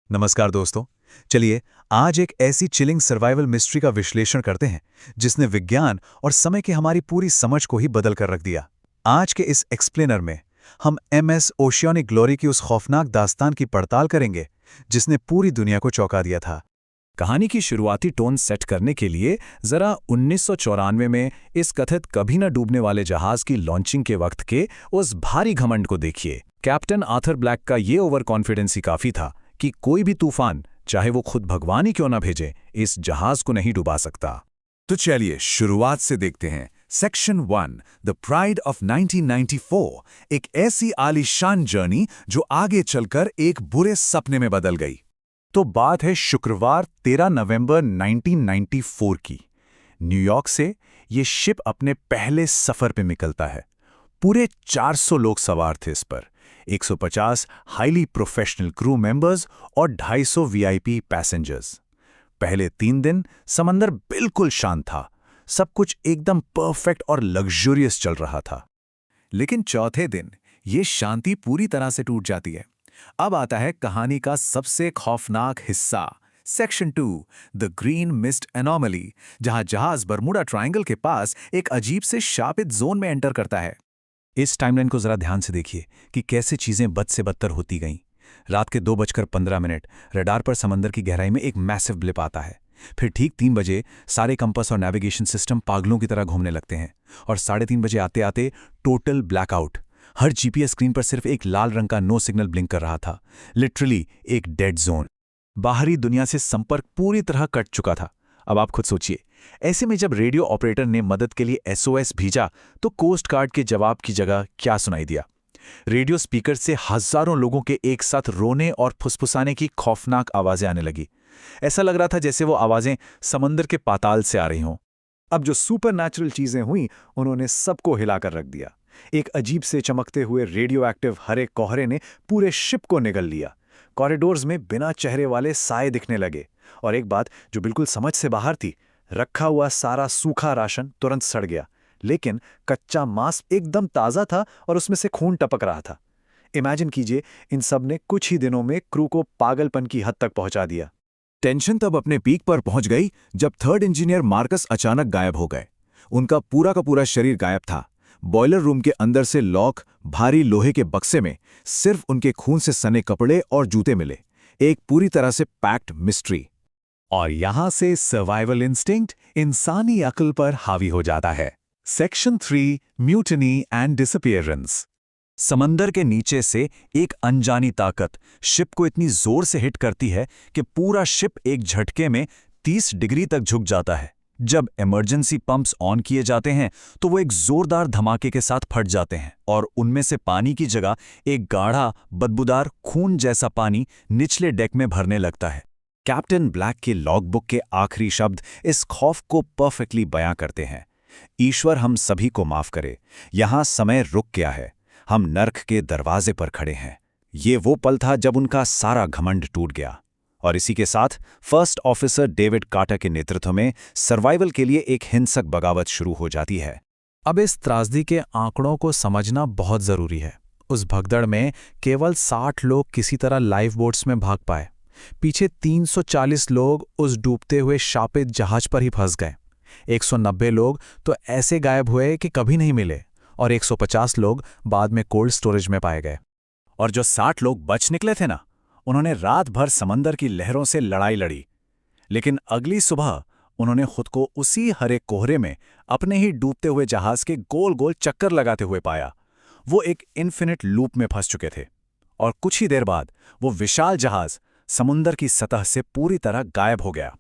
नमस्कार दोस्तों। चलिए आज एक ऐसी चिलिंग सर्वाइवल मिस्ट्री का विश्लेषण करते हैं जिसने विज्ञान और समय की हमारी पूरी समझ को ही बदल कर रख दिया। आज के इस एक्सप्लेनर में हम MS ओशियानिक ग्लोरी की उस खौफनाक दास्तान की पड़ताल करेंगे जिसने पूरी दुनिया को चौंका दिया था। कहानी की शुरुआती टोन सेट करने के लिए जरा 1994 में इस कथित कभी न डूबने वाले जहाज की लॉन्चिंग के वक्त के उस भारी घमंड को देखिए। कैप्टन आर्थर ब्लैक का ये ओवर कॉन्फिडेंस ही काफी था कि कोई भी तूफान, चाहे वो खुद भगवान ही क्यों ना भेजे, इस जहाज को नहीं डुबा सकता। तो चलिए शुरुआत से देखते हैं। सेक्शन 1, द प्राइड ऑफ 1994, एक ऐसी आलीशान जर्नी जो आगे चलकर एक बुरे सपने में बदल गई। तो बात है शुक्रवार 13 नवंबर 1994 की। न्यूयॉर्क से ये शिप अपने पहले सफर पे निकलता है। पूरे 400 लोग सवार थे इस पर, 150 हाईली प्रोफेशनल क्रू मेंबर्स और 250 वीआईपी पैसेंजर्स। पहले 3 दिन समंदर बिल्कुल शांत था, सब कुछ एकदम परफेक्ट और लग्जूरियस चल रहा था। लेकिन चौथे दिन ये शांति पूरी तरह से टूट जाती है। अब आता है कहानी का सबसे खौफनाक हिस्सा, section 2, the green mist anomaly, जहां जहाज बरमुडा ट्रायंगल के पास एक अजीब से शापित जोन में एंटर करता है। इस टाइमलाइन को जरा ध्यान से देखिए कि कैसे चीजें बद से बदतर होती गईं। रात के 2:15 रडार पर समंदर की गहराई में एक मैसिव ब्लिप आता है। फिर ठीक 3 बजे सारे कंपास और नेविगेशन सिस्टम पागलों की तरह घूमने लगते हैं और 3:30 बजे आते आते टोटल ब्लैकआउट। हर जीपीएस स्क्रीन पर सिर्फ एक लाल रंग का नो सिग्नल ब्लिंक कर रहा था, लिटरली एक डेड जोन। बाहरी दुनिया से संपर्क पूरी तरह कट चुका था। अब आप खुद सोचिए, ऐसे में जब रेडियो ऑपरेटर ने मदद के लिए SOS भेजा तो कोस्ट गार्ड के जवाब की जगह क्या सुनाई दिया? रेडियो स्पीकर से हजारों लोगों के एक साथ रोने और फुसफुसाने की खौफनाक आवाजें आने लगी। ऐसा लग रहा था जैसे वो आवाजें समंदर के पाताल से आ रही हों। अब जो सुपरनैचुरल चीजें हुईं, उन्होंने सबको हिलाकर रख दिया। एक अजीब से चमकते हुए रेडियो एक्टिव हरे कोहरे ने पूरे शिप को निगल लिया। कॉरिडोर्स में बिना चेहरे वाले साए दिखने लगे और एक बात जो बिल्कुल समझ से बाहर थी, रखा हुआ सारा सूखा राशन तुरंत सड़ गया, लेकिन कच्चा मांस एकदम ताज़ा था और उसमें से खून टपक रहा था। इमेजिन कीजिए, इन सब ने कुछ ही दिनों में क्रू को पागलपन की हद तक पहुंचा दिया। टेंशन तब अपने पीक पर पहुंच गई जब 3rd इंजीनियर मार्कस अचानक गायब हो गए। उनका पूरा शरीर गायब था। बॉयलर रूम के अंदर से लॉक भारी लोहे के बक्से में सिर्फ उनके खून से सने कपड़े और जूते मिले। एक पूरी तरह से पैक्ड मिस्ट्री। और यहां से सर्वाइवल इंस्टिंक्ट इंसानी अक्ल पर हावी हो जाता है। Section 3, mutiny and disappearance. समंदर के नीचे से एक अनजानी ताकत शिप को इतनी जोर से हिट करती है कि पूरा शिप एक झटके में 30 डिग्री तक झुक जाता है। जब इमरजेंसी पंप्स ऑन किए जाते हैं तो वो एक जोरदार धमाके के साथ फट जाते हैं और उनमें से पानी की जगह एक गाढ़ा बदबूदार खून जैसा पानी निचले डेक में भरने लगता है। कैप्टन ब्लैक के लॉगबुक के आखिरी शब्द इस खौफ को परफेक्टली बयां करते हैं। ईश्वर हम सभी को माफ करे, यहां समय रुक गया है, हम नर्क के दरवाजे पर खड़े हैं। ये वो पल था जब उनका सारा घमंड टूट गया। और इसी के साथ फर्स्ट ऑफिसर डेविड कार्टर के नेतृत्व में सर्वाइवल के लिए एक हिंसक बगावत शुरू हो जाती है। अब इस त्रासदी के आंकड़ों को समझना बहुत जरूरी है। उस भगदड़ में केवल 60 लोग किसी तरह लाइफ बोट्स में भाग पाए। पीछे 340 लोग उस डूबते हुए शापित जहाज पर ही फंस गए। 190 लोग तो ऐसे गायब हुए कि कभी नहीं मिले और 150 लोग बाद में कोल्ड स्टोरेज में पाए गए। और जो 60 लोग बच निकले थे ना, उन्होंने रात भर समंदर की लहरों से लड़ाई लड़ी। लेकिन अगली सुबह उन्होंने खुद को उसी हरे कोहरे में अपने ही डूबते हुए जहाज के गोल गोल चक्कर लगाते हुए पाया। वो एक इन्फिनिट लूप में फंस चुके थे और कुछ ही देर बाद वो विशाल जहाज समुंदर की सतह से पूरी तरह गायब हो गया।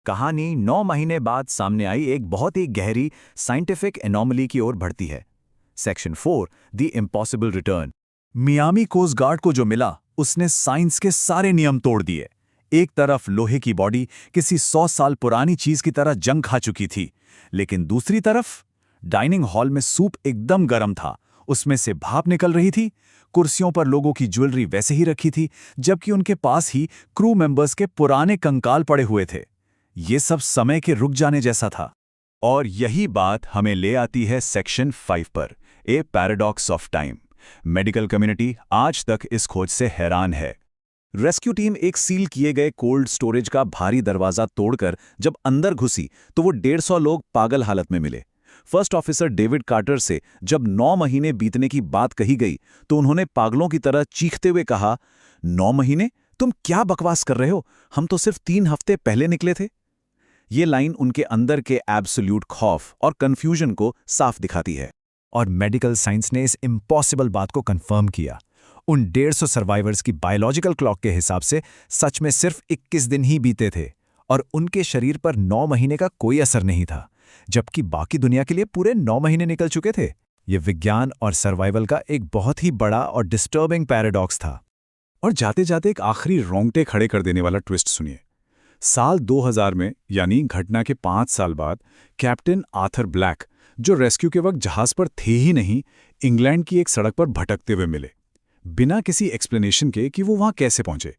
कहानी 9 महीने बाद सामने आई एक बहुत ही गहरी साइंटिफिक एनोमली की ओर बढ़ती है। Section 4, the impossible return. Miami Coast Guard को जो मिला उसने साइंस के सारे नियम तोड़ दिए। एक तरफ लोहे की बॉडी किसी 100 साल पुरानी चीज की तरह जंग खा चुकी थी, लेकिन दूसरी तरफ डाइनिंग हॉल में सूप एकदम गर्म था, उसमें से भाप निकल रही थी। कुर्सियों पर लोगों की ज्वेलरी वैसे ही रखी थी, जबकि उनके पास ही क्रू मेंबर्स के पुराने कंकाल पड़े हुए थे। ये सब समय के रुक जाने जैसा था। और यही बात हमें ले आती है सेक्शन 5 पर, a paradox of time. Medical community आज तक इस खोज से हैरान है। रेस्क्यू टीम एक सील किए गए कोल्ड स्टोरेज का भारी दरवाजा तोड़कर जब अंदर घुसी तो वो 150 लोग पागल हालत में मिले। फर्स्ट ऑफिसर डेविड कार्टर से जब 9 महीने बीतने की बात कही गई तो उन्होंने पागलों की तरह चीखते हुए कहा, 9 महीने? तुम क्या बकवास कर रहे हो? हम तो सिर्फ 3 हफ्ते पहले निकले थे। ये लाइन उनके अंदर के एब्सोल्यूट खौफ और कंफ्यूजन को साफ दिखाती है। और मेडिकल साइंस ने इस इम्पॉसिबल बात को कंफर्म किया। उन 150 सर्वाइवर्स की बायोलॉजिकल क्लॉक के हिसाब से सच में सिर्फ 21 दिन ही बीते थे और उनके शरीर पर 9 महीने का कोई असर नहीं था, जबकि बाकी दुनिया के लिए पूरे 9 महीने निकल चुके थे। ये विज्ञान और सर्वाइवल का एक बहुत ही बड़ा और डिस्टर्बिंग पैराडॉक्स था। और जाते जाते एक आखिरी रोंगटे खड़े कर देने वाला ट्विस्ट सुनिए। साल 2000 में, यानी घटना के 5 साल बाद, कैप्टन आर्थर ब्लैक, जो रेस्क्यू के वक्त जहाज पर थे ही नहीं, इंग्लैंड की एक सड़क पर भटकते हुए मिले, बिना किसी एक्सप्लेनेशन के कि वो वहां कैसे पहुंचे।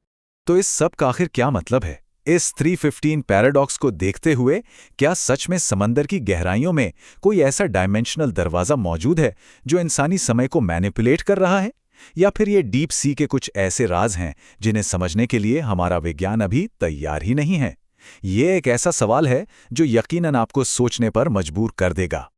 तो इस सब का आखिर क्या मतलब है? इस 315 पैराडॉक्स को देखते हुए क्या सच में समंदर की गहराइयों में कोई ऐसा डायमेंशनल दरवाजा मौजूद है जो इंसानी समय को मैनिपुलेट कर रहा है? या फिर ये डीप सी के कुछ ऐसे राज हैं जिन्हें समझने के लिए हमारा विज्ञान अभी तैयार ही नहीं है? ये एक ऐसा सवाल है जो यकीनन आपको सोचने पर मजबूर कर देगा।